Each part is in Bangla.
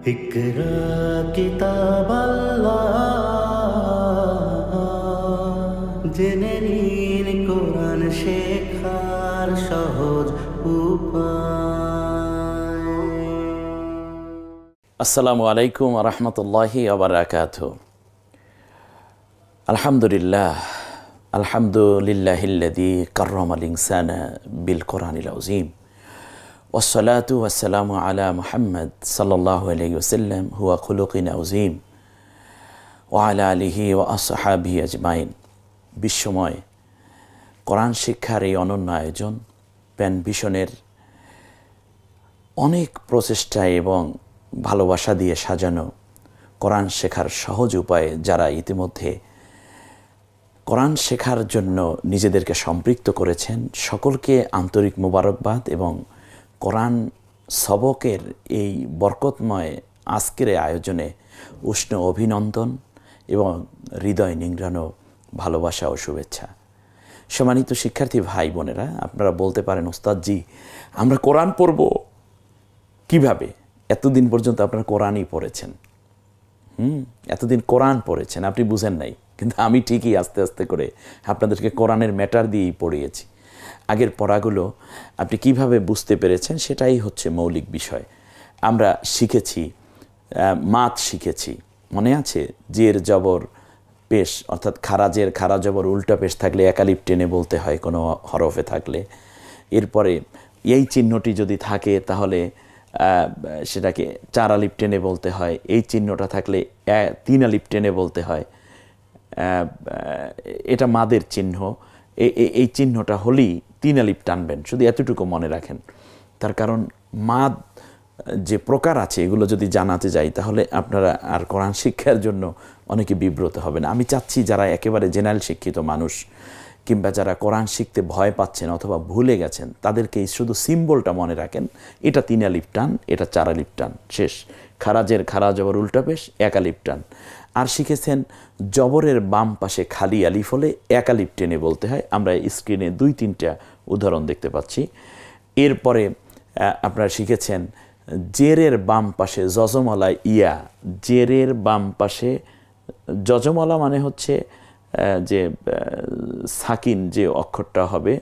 ইকরা কিতাব আল্লাহ, জেনে নিন কোরআন শেখার সহজ উপায়। আসসালামু আলাইকুম ওয়া রাহমাতুল্লাহি ওয়া বারাকাতুহু। আলহামদুলিল্লাহিল্লাযী কাররামাল ইনসানা বিল কোরআনিল আযীম। ওয়াসসালাতু ওয়াসসালামু আলা মুহাম্মদ সাল্লাল্লাহু আলাইহি ওয়াসাল্লাম হুয়া খুলুকিন আযীম ওয়া আলা আলিহি ওয়া আসহাবিহি আজমাইন। বিশ্বময় কোরআন শিক্ষার এই অনন্য আয়োজন প্যান ভিশনের অনেক প্রচেষ্টা এবং ভালোবাসা দিয়ে সাজানো কোরআন শেখার সহজ উপায়ে যারা ইতিমধ্যে কোরআন শেখার জন্য নিজেদেরকে সম্পৃক্ত করেছেন, সকলকে আন্তরিক মোবারকবাদ এবং কোরআন সবকের এই বরকতময় আজকের আয়োজনে উষ্ণ অভিনন্দন এবং হৃদয় নিংড়ানো ভালোবাসা ও শুভেচ্ছা। সম্মানিত শিক্ষার্থী ভাই বোনেরা, আপনারা বলতে পারেন, ওস্তাদজি আমরা কোরআন পড়ব কিভাবে? এতদিন পর্যন্ত আপনারা কোরআনই পড়েছেন, এতদিন কোরআন পড়েছেন, আপনি বুঝেন নাই। কিন্তু আমি ঠিকই আস্তে আস্তে করে আপনাদেরকে কোরআনের ম্যাটার দিয়েই পড়িয়েছি। আগের পড়াগুলো আপনি কিভাবে বুঝতে পেরেছেন সেটাই হচ্ছে মৌলিক বিষয়। আমরা শিখেছি, মাত শিখেছি, মনে আছে? জের জবর পেশ, অর্থাৎ খারাজের খারা জবর উল্টা পেশ থাকলে একালিপ টেনে বলতে হয় কোনো হরফে থাকলে। এরপরে এই চিহ্নটি যদি থাকে তাহলে সেটাকে 4 আলিপ টেনে বলতে হয়, এই চিহ্নটা থাকলে 3 আলিপ টেনে বলতে হয়। এটা মাদের চিহ্ন, এই চিহ্নটা হলেই 3 আলিপ টানবেন, শুধু এতটুকু মনে রাখেন। তার কারণ মাদ যে প্রকার আছে এগুলো যদি জানাতে যাই তাহলে আপনারা আর কোরআন শিক্ষার জন্য অনেকে বিব্রত হবেন। আমি চাচ্ছি যারা একেবারে জেনারেল শিক্ষিত মানুষ কিংবা যারা কোরআন শিখতে ভয় পাচ্ছেন অথবা ভুলে গেছেন তাদেরকে শুধু সিম্বলটা মনে রাখেন। এটা 3 আলিপ টান, এটা 4 আলিপ টান, শেষ। খারাজের খারা জবর উল্টা পেশ 1 আলিপ টান। আর শিখেছেন জবরের বাম পাশে খালি আলিফ হলে 1 আলিপ টেনে বলতে হয়। আমরা স্ক্রিনে 2-3টা উদাহরণ দেখতে পাচ্ছি। এরপরে আপনারা শিখেছেন জেরের বাম পাশে যজমলা ইয়া, জেরের বাম পাশে যজমলা মানে হচ্ছে যে সাকিন যে অক্ষরটা হবে,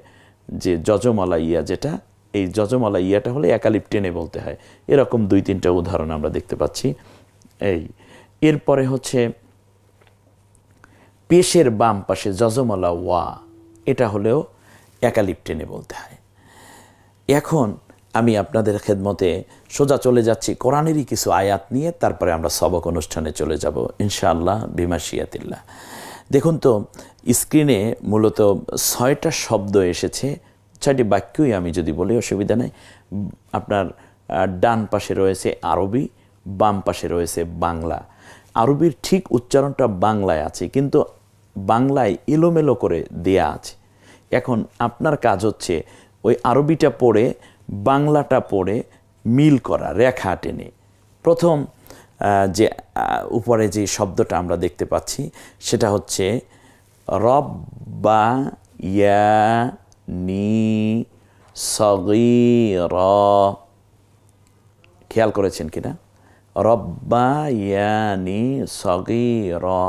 যে যজমলা ইয়া, যেটা এই যজমলা ইয়াটা হলে 1 আলিপ টেনে বলতে হয়। এরকম 2-3টা উদাহরণ আমরা দেখতে পাচ্ছি। এরপরে হচ্ছে পেশের বাম পাশে যজমলা ওয়া, এটা হলেও 1 আলিপ টেনে বলতে হয়। এখন আমি আপনাদের খেদমতে সোজা চলে যাচ্ছি কোরআনেরই কিছু আয়াত নিয়ে, তারপরে আমরা সবক অনুষ্ঠানে চলে যাব ইনশাআল্লাহ বিমাশিয়াতিল্লাহ। দেখুন তো স্ক্রিনে মূলত 6টা শব্দ এসেছে, 6টি বাক্যই আমি যদি বলি অসুবিধা নেই। আপনার ডান পাশে রয়েছে আরবি, বাম পাশে রয়েছে বাংলা। আরবির ঠিক উচ্চারণটা বাংলায় আছে, কিন্তু বাংলায় এলোমেলো করে দেয়া আছে। এখন আপনার কাজ হচ্ছে ওই আরবিটা পড়ে বাংলাটা পড়ে মিল করা, রেখা টেনে। প্রথম যে উপরে যে শব্দটা আমরা দেখতে পাচ্ছি সেটা হচ্ছে রব্বায়ানি সগীরা। খেয়াল করেছেন কিনা? রব্বায়ানি সগীরা।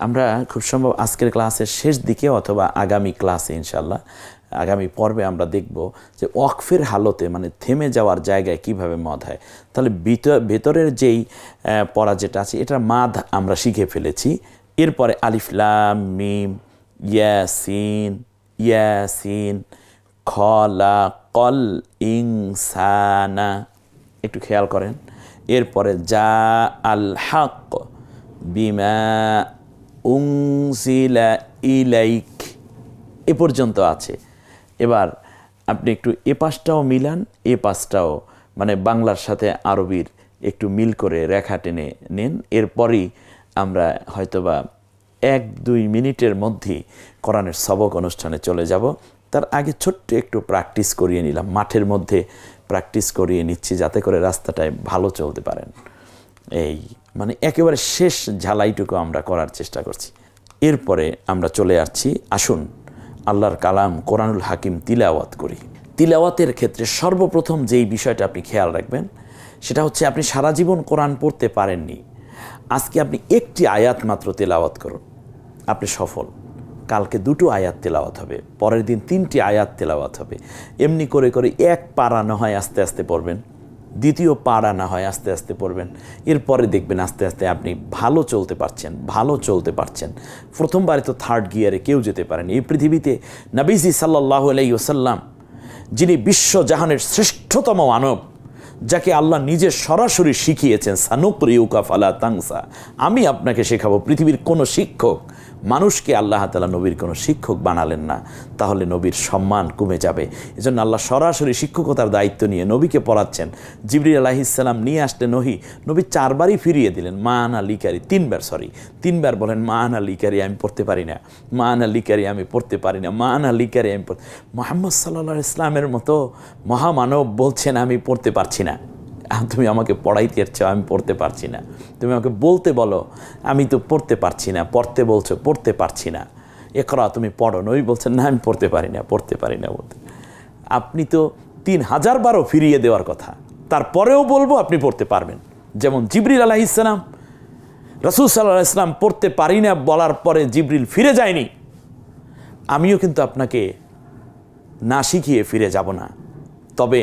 আমরা খুব সম্ভব আজকের ক্লাসের শেষ দিকে অথবা আগামী ক্লাসে ইনশাল্লাহ আগামী পর্বে আমরা দেখব যে ওয়াকফের হালতে মানে থেমে যাওয়ার জায়গায় কিভাবে মদ হয়। তাহলে ভেতরের যেই পড়া যেটা আছে এটার মাদ আমরা শিখে ফেলেছি। এরপরে আলিফ লাম মিম ইয়াসিন, ইয়াসিন খলাকল ইনসানা, একটু খেয়াল করেন। এরপরে জা আল হক বিমা উনজিলা ইলাইক, এ পর্যন্ত আছে। এবার আপনি একটু এ পাশটাও মিলান, এ পাশটাও মানে বাংলার সাথে আরবির একটু মিল করে রেখা টেনে নেন। এরপরই আমরা হয়তোবা 1-2 মিনিটের মধ্যেই কোরআনের সবক অনুষ্ঠানে চলে যাব। তার আগে ছোট্ট একটু প্র্যাকটিস করিয়ে নিলাম, মাঠের মধ্যে প্র্যাকটিস করিয়ে নিচ্ছি যাতে করে রাস্তাটায় ভালো চলতে পারেন। এই মানে একেবারে শেষ ঝালাইটুকু আমরা করার চেষ্টা করছি। এরপরে আমরা চলে আসছি, আসুন আল্লাহর কালাম কোরআনুল হাকিম তিলাওয়াত করি। তিলাওয়াতের ক্ষেত্রে সর্বপ্রথম যেই বিষয়টা আপনি খেয়াল রাখবেন সেটা হচ্ছে আপনি সারা জীবন কোরআন পড়তে পারেননি, আজকে আপনি একটি আয়াত মাত্র তেলাওয়াত করুন, আপনি সফল। কালকে 2টো আয়াত তেলাওয়াত হবে, পরের দিন 3টি আয়াত তেলাওয়াত হবে। এমনি করে করে এক পারা না হয় আস্তে আস্তে পড়বেন, দ্বিতীয় পারা না হয় আস্তে আস্তে পড়বেন, এরপরে দেখবেন আস্তে আস্তে আপনি ভালো চলতে পারছেন। প্রথমবারে তো 3rd গিয়ারে কেউ যেতে পারেন। এই পৃথিবীতে নবীজি সাল্লাল্লাহু আলাইহি ওয়াসাল্লাম, যিনি বিশ্বজাহানের শ্রেষ্ঠতম মানব, যাকে আল্লাহ নিজে সরাসরি শিখিয়েছেন, সানুকরিউকা ফালা তানসা, আমি আপনাকে শেখাবো। পৃথিবীর কোনো শিক্ষক, মানুষকে আল্লাহ তাআলা নবীর কোনো শিক্ষক বানালেন না, তাহলে নবীর সম্মান কমে যাবে। এজন্য আল্লাহ সরাসরি শিক্ষকতার দায়িত্ব নিয়ে নবীকে পড়াচ্ছেন। জিবরিল আলাইহিস সালাম নিয়ে আসলেন নবী 4 বারই ফিরিয়ে দিলেন, মা আনা লিকারি, 3 বার বলেন মা আনা লিকারি, আমি পড়তে পারি না, মা আনা লিকারি, আমি পড়তে পারি না, মা আনা লিকারি, আমি মুহাম্মদ সাল্লাল্লাহু আলাইহি ইসলামের মতো মহামানব বলছেন আমি পড়তে পারছি না। তুমি আমাকে পড়াইতে চাও, আমি পড়তে পারছি না। তুমি আমাকে বলতে বলো, আমি তো পড়তে পারছি না। পড়তে বলছো, পড়তে পারছি না। ইকরা, তুমি পড়ো। নবী বলছেন না, আমি পড়তে পারি না বলতে। আপনি তো 3000 বারও ফিরিয়ে দেওয়ার কথা, তারপরেও বলবো আপনি পড়তে পারবেন। যেমন জিবরিল আলাইহিস সালাম, রাসূল সাল্লাল্লাহু আলাইহি ওয়াসাল্লাম পড়তে পারি না বলার পরে জিবরিল ফিরে যায়নি। আমিও কিন্তু আপনাকে না শিখিয়ে ফিরে যাব না। তবে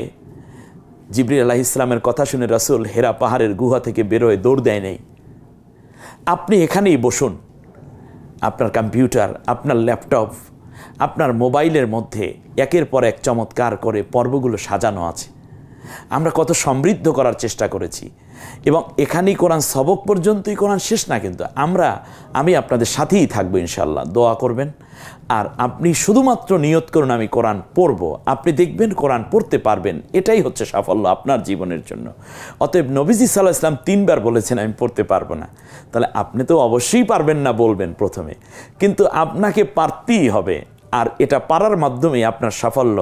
জিবরিল আলাইহিস সালামের কথা শুনে রাসূল হেরা পাহাড়ের গুহা থেকে বেরোয় দৌড় দেয় নাই। আপনি এখানেই বসুন, আপনার কম্পিউটার, আপনার ল্যাপটপ, আপনার মোবাইলের মধ্যে একের পর এক চমৎকার করে পর্বগুলো সাজানো আছে। আমরা কত সমৃদ্ধ করার চেষ্টা করেছি, এবং এখানেই কোরআন সবক পর্যন্তই, কোরআন শেষ না কিন্তু। আমি আপনাদের সাথেই থাকবো ইনশাআল্লাহ। দোয়া করবেন, আর আপনি শুধুমাত্র নিয়ত করুন আমি কোরআন পড়ব, আপনি দেখবেন কোরআন পড়তে পারবেন। এটাই হচ্ছে সাফল্য আপনার জীবনের জন্য। অতএব নবীজি সাল্লাল্লাহু আলাইহি ওয়াসাল্লাম 3 বার বলেছেন আমি পড়তে পারবো না, তাহলে আপনি তো অবশ্যই পারবেন না বলবেন প্রথমে, কিন্তু আপনাকে পারতেই হবে। আর এটা পারার মাধ্যমে আপনার সাফল্য,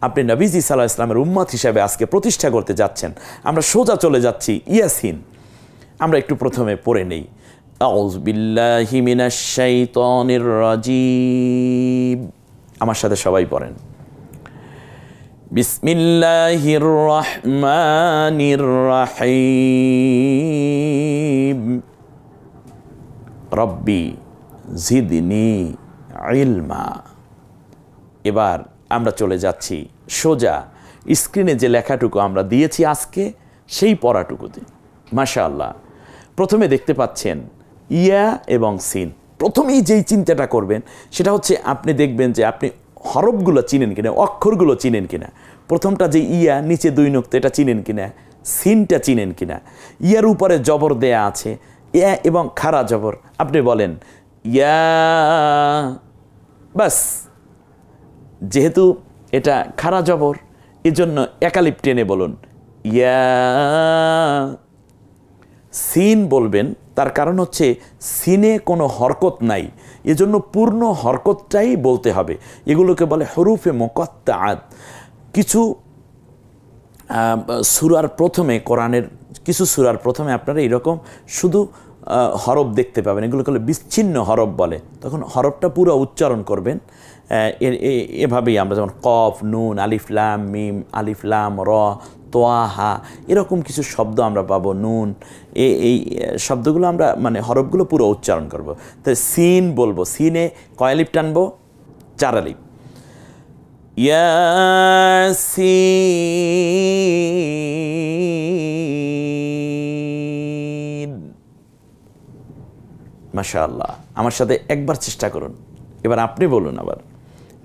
আপনি নবীজি সাল্লাল্লাহু আলাইহি ওয়াসাল্লামের উম্মত হিসেবে আজকে প্রতিষ্ঠা করতে যাচ্ছেন। আমরা সোজা চলে যাচ্ছি ইয়াসিন। আমরা একটু প্রথমে পড়ে নেই। আউযু বিল্লাহি মিনাশ শাইতানির রাজীম। আমার সাথে সবাই পড়েন। বিসমিল্লাহির রহমানির রহিম। রব্বি জিদনি ইলমা। এবার আমরা চলে যাচ্ছি সোজা স্ক্রিনে যে লেখাটুকু আমরা দিয়েছি আজকে সেই পড়াটুকুতে। মাশাআল্লাহ, প্রথমে দেখতে পাচ্ছেন ইয়া এবং সিন। প্রথমেই যেই চিন্তাটা করবেন সেটা হচ্ছে আপনি দেখবেন যে আপনি হরফগুলো চিনেন কিনা, অক্ষরগুলো চিনেন কিনা। প্রথমটা যে ইয়া, নিচে 2 নোক্তা, এটা চিনেন কিনা, সিনটা চিনেন কিনা। ইয়ার উপরে জবর দেয়া আছে, ইয়া এবং খাড়া জবর। আপনি বলেন ইয়া, বাস। যেহেতু এটা খাড়া জবর, এজন্য একালিপ টেনে বলুন ইয়া। সিন বলবেন, তার কারণ হচ্ছে সিনে কোনো হরকত নাই, এজন্য পূর্ণ হরকতটাই বলতে হবে। এগুলোকে বলে হরুফে মুকাত্তাআত। কিছু সূরার প্রথমে, কোরআনের কিছু সূরার প্রথমে আপনারা এরকম শুধু হরফ দেখতে পাবেন, এগুলোকে বলে বিচ্ছিন্ন হরফ বলে। তখন হরফটা পুরো উচ্চারণ করবেন এভাবেই। আমরা যেমন কফ, নুন, আলিফ লাম মিম, আলিফ লাম র, তোয়াহা, এরকম কিছু শব্দ আমরা পাবো। নুন, এই শব্দগুলো আমরা মানে হরফগুলো পুরো উচ্চারণ করব। তাই সিন বলবো, সিনে কয় আলিফ টানবো? 4 আলিফ। ইয়াসিন। মাশাআল্লাহ, আমার সাথে একবার চেষ্টা করুন। এবার আপনি বলুন আবার।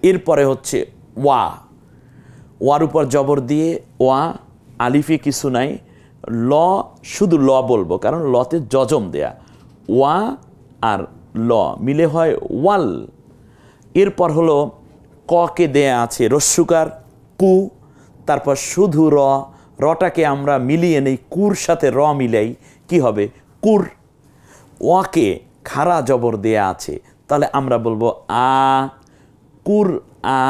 এরপরে হচ্ছে ওয়া। ওয়ার উপর জবর দিয়ে ওয়া, আলিফে কিছু নাই। ল, শুধু ল বলবো কারণ লতে জজম দেয়া। ওয়া আর ল মিলে হয় ওয়াল। এরপর হলো ককে দেয়া আছে রস্যুকার কু, তারপর শুধু র, রটাকে আমরা মিলিয়ে নেই, কুর সাথে র মিলাই, কি হবে? কুর। ওয়াকে খাড়া জবর দেয়া আছে, তাহলে আমরা বলবো আ, কুর আ।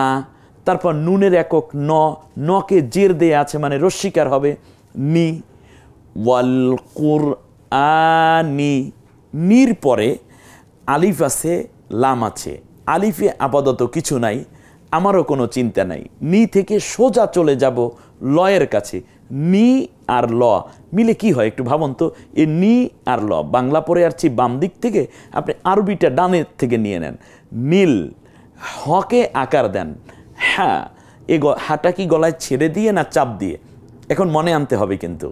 তারপর নুনের একক ন, নকে জের দেয়া আছে মানে রস্যিকার হবে নি। ওয়াল কুরআনি। নির পরে আলিফ আছে, লাম আছে। আলিফে আপাতত কিছু নাই, আমারও কোনো চিন্তা নাই। নি থেকে সোজা চলে যাব লয়ের কাছে। নি আর ল মিলে কি হয় একটু ভাবুন তো। এ নি আর ল, বাংলা পড়ে আসছি বাম দিক থেকে, আপনি আরবিটা ডানের থেকে নিয়ে নেন। নীল, হকে আকার দেন, হ্যাঁ, এ হাটা কি গলায় ছেড়ে দিয়ে না চাপ দিয়ে? এখন মনে আনতে হবে, কিন্তু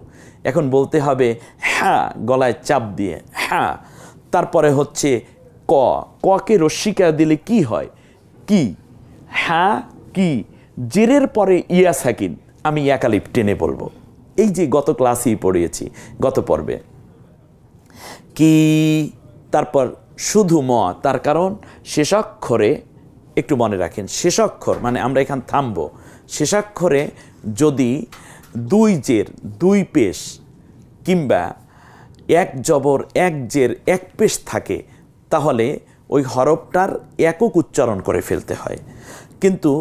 এখন বলতে হবে হ্যাঁ গলায় চাপ দিয়ে, হ্যাঁ। তারপরে হচ্ছে ক, ককে রস্যিকা দিলে কি হয়? কি, হ্যাঁ কি, জেরের পরে ইয়া সাকিন, আমি একালিপ টেনে বলবো। এই যে গত ক্লাসেই পড়িয়েছি, গত পর্বে। কি, তারপর শুধু ম, তার কারণ শেষাক্ষরে, একটু মনে রাখেন, শেষাক্ষর মানে আমরা এখান থামবো। শেষাক্ষরে যদি দুই জের, দুই পেশ কিংবা এক জবর, এক জের, এক পেশ থাকে, তাহলে ওই হরফটার একক উচ্চারণ করে ফেলতে হয়। কিন্তু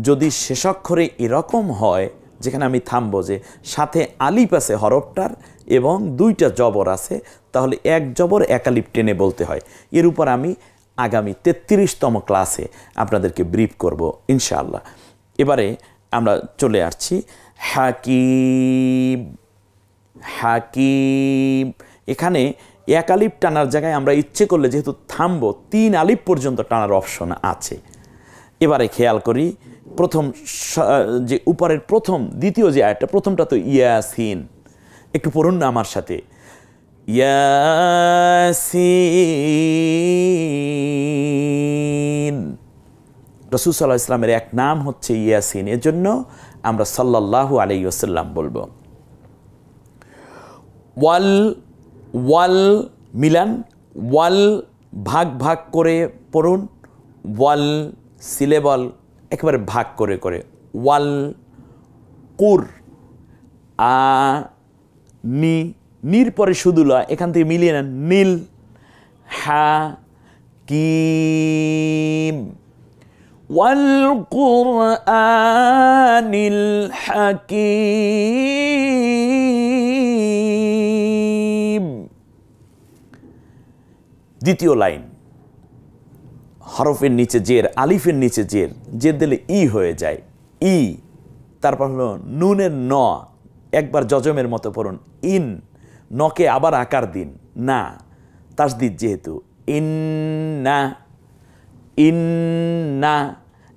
যদি শেষাক্ষরে এরকম হয়, যেখানে আমি থামবো, যে সাথে আলিফ আছে হরফটার এবং দুইটা জবর আছে, তাহলে এক জবর এক আলিফ টেনে বলতে হয়। এর উপর আমি আগামী 33তম ক্লাসে আপনাদেরকে ব্রিফ করব ইনশাআল্লাহ। এবারে আমরা চলে আসছি হাকিম। হাকিম, এখানে এক আলিফ টানার জায়গায় আমরা ইচ্ছে করলে যেহেতু থামবো, 3 আলিফ পর্যন্ত টানার অপশন আছে। এবারে খেয়াল করি, প্রথম যে উপরের প্রথম, দ্বিতীয় যে আয়াতটা, প্রথমটা তো ইয়াসিন, একটু পড়ুন না আমার সাথে। ইয়াসিন, রাসূল সাল্লাল্লাহু আলাইহি ওয়াসাল্লামের এক নাম হচ্ছে ইয়াসিন, এজন্য আমরা সাল্লাল্লাহু আলাইহি ওয়াসাল্লাম বলবো। ওয়াল, ওয়াল মিলান, ওয়াল ভাগ ভাগ করে পড়ুন, ওয়াল সিলেবল একেবারে ভাগ করে করে, ওয়াল কুর, আ নি, নির পরে শুধু ল, এখান থেকে মিলিয়ে নেন, নীল, হা কিম, ওয়াল কুরআনিল হাকিম। দ্বিতীয় লাইন, হরফের নিচে জের, আলিফের নিচে জের, জের দিলে ই হয়ে যায়, ই। তারপর হলো নুনের ন, একবার জজমের মতো পড়ুন, ইন, নকে আবার আকার দিন, না, তাসদিদ যেহেতু, ইন্না, ইন্না।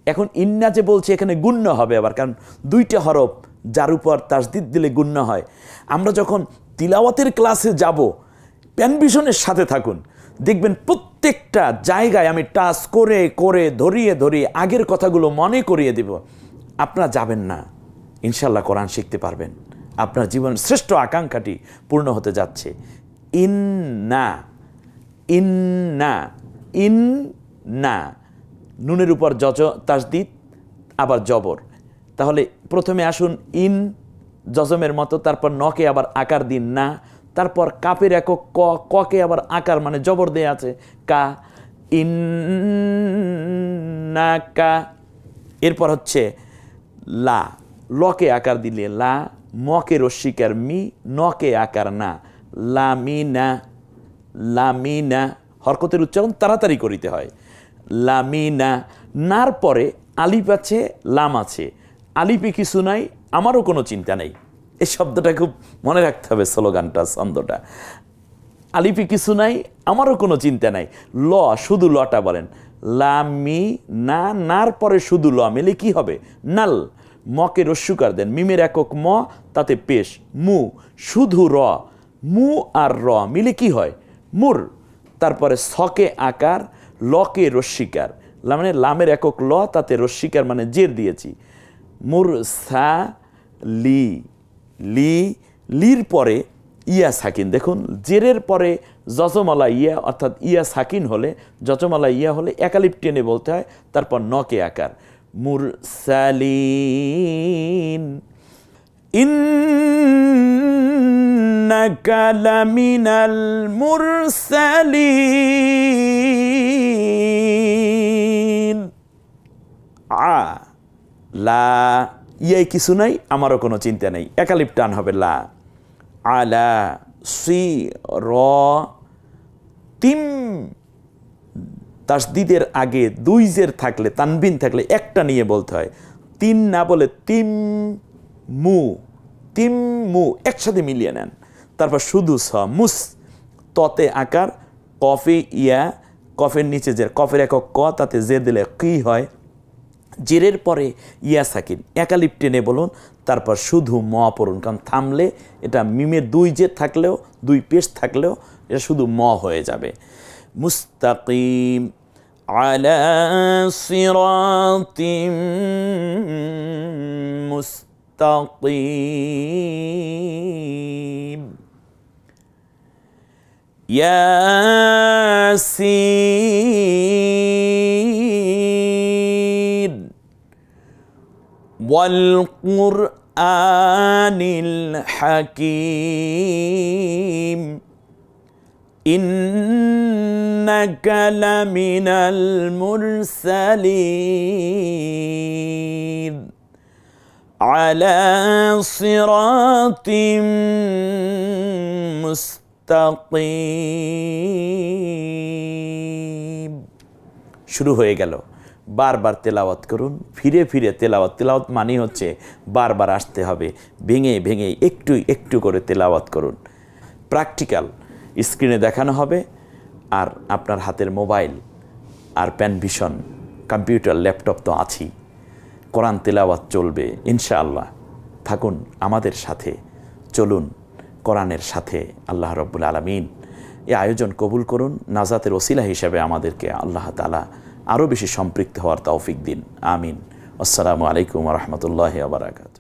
এখন ইন্না যে বলছে, এখানে গুণ্য হবে আবার, কারণ দুইটা হরফ যার উপর তাসদিদ দিলে গুণ্য হয়। আমরা যখন তিলাওয়াতের ক্লাসে যাব, প্যানভিশনের সাথে থাকুন, দেখবেন প্রত্যেকটা জায়গায় আমি টাচ করে করে ধরিয়ে ধরিয়ে আগের কথাগুলো মনে করিয়ে দেব। আপনারা যাবেন না, ইনশাল্লাহ কোরআন শিখতে পারবেন, আপনার জীবনের শ্রেষ্ঠ আকাঙ্ক্ষাটি পূর্ণ হতে যাচ্ছে। ইন্না, ইন্না, ইন্না, নুনের উপর তাসদিদ আবার জবর। তাহলে প্রথমে আসুন ইন, জজমের মতো, তারপর নকে আবার আকার দিন, না, তারপর কাপের একক ক, ককে আবার আকার মানে জবর দেয়া আছে, কা, ইন্নাকা। এরপর হচ্ছে লা, লকে আকার দিলে লা, মকে রস্যিকার মি, নকে আকার না, লামিনা, লামিনা। হরকতের উচ্চারণ তাড়াতাড়ি করিতে হয়, লামিনা। নার পরে আলিফ আছে, লাম আছে, আলিফে কিছু নাই, আমারও কোনো চিন্তা নেই। এই শব্দটা খুব মনে রাখতে হবে, স্লোগানটা, ছন্দটা। আলিফে কিছু নাই, আমারও কোনো চিন্তা নাই, ল, শুধু লটা বলেন, লামি না, নার পরে শুধু ল মিলে কি হবে? নাল। মকে রস্যুকার দেন, মিমের একক ম, তাতে পেশ, মু, শুধু র, মু আর র মিলে কি হয়? মুর। তারপরে ছকে আকার, লকে রস্যিকার, মানে লামের একক ল, তাতে রস্যিকার মানে জের দিয়েছি, মুর সা লি, লি, লির পরে ইয়া সাকিন। দেখুন, জেরের পরে জজমালা ইয়া, অর্থাৎ ইয়া সাকিন হলে, জজমালা ইয়া হলে একালিপ টেনে বলতে হয়, তারপর নকে আকার, মুরসালিন, ইন্নাকা লামিনাল মুরসালিন। আ, লা, ইয়াই কিছু নাই, আমারও কোনো চিন্তা নেই, একালিপ টান হবে, লা। আলা, সি, র, তিম, তাসদিদের আগে দুই জের থাকলে, তানবিন থাকলে একটা নিয়ে বলতে হয়, তিন না বলে তিম মু, তিম মু, একসাথে মিলিয়ে নেন। তারপর শুধু স, মুস, ততে আকার, কফে ইয়া, কফের নিচে জের, কফের একক ক, তাতে জে দিলে কি হয়, জেরের পরে ইয়া সাকিন, একালিপ টেনে বলুন, তারপর শুধু ম পড়ুন, কারণ থামলে এটা মিমের 2 জের থাকলেও 2 পেশ থাকলেও এটা শুধু ম হয়ে যাবে। মুস্তাকিম, আলা সিরাতিম মুস্তাকিম, ইয়াসিন ওয়াল কুরআনিল হাকীম ইন্নাকা লামিনাল মুরসালিন আলা সিরাতিম মুস্তাকিম। শুরু হয়ে গেল। বারবার তেলাওয়াত করুন, ফিরে ফিরে তেলাওয়াত। তেলাওয়াত মানে হচ্ছে বারবার আসতে হবে, ভেঙে ভেঙে একটু একটু করে তেলাওয়াত করুন। প্র্যাকটিক্যাল স্ক্রিনে দেখানো হবে, আর আপনার হাতের মোবাইল আর প্যানভিশন, কম্পিউটার, ল্যাপটপ তো আছেই, কোরআন তেলাওয়াত চলবে ইনশাআল্লাহ। থাকুন আমাদের সাথে, চলুন কোরআনের সাথে। আল্লাহ রব্বুল আলামিন এই আয়োজন কবুল করুন, নাজাতের ওসিলা হিসেবে আমাদেরকে আল্লাহ তাআলা আরও বেশি সম্পৃক্ত হওয়ার তৌফিক দিন। আমিন। আসসালামু আলাইকুম ওয়া রাহমাতুল্লাহি ওয়া বারাকাতুহু।